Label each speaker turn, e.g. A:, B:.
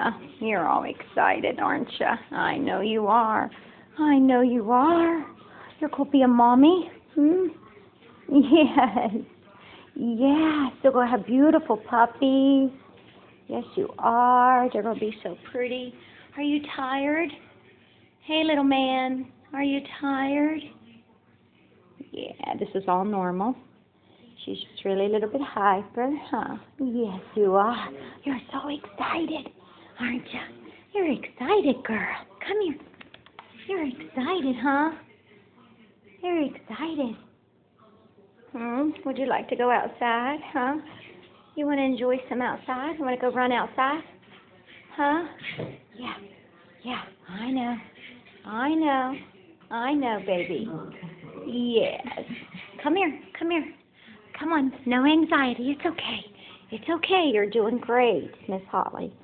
A: Yeah, you're all excited, aren't you? I know you are. I know you are. You're going to be a mommy? Hmm? Yes. Yes, you're going to have beautiful puppies. Yes, you are. They're going to be so pretty. Are you tired? Hey, little man. Are you tired? Yeah, this is all normal. She's just really a little bit hyper, huh? Yes, you are. You're so excited, aren't you? You're excited, girl. Come here. You're excited, huh? You're excited. Would you like to go outside, huh? You want to enjoy some outside? You want to go run outside? Huh? Yeah. Yeah, I know. I know. I know, baby. Yes. Come here. Come here. Come on. No anxiety. It's okay. It's okay. You're doing great, Miss Holly.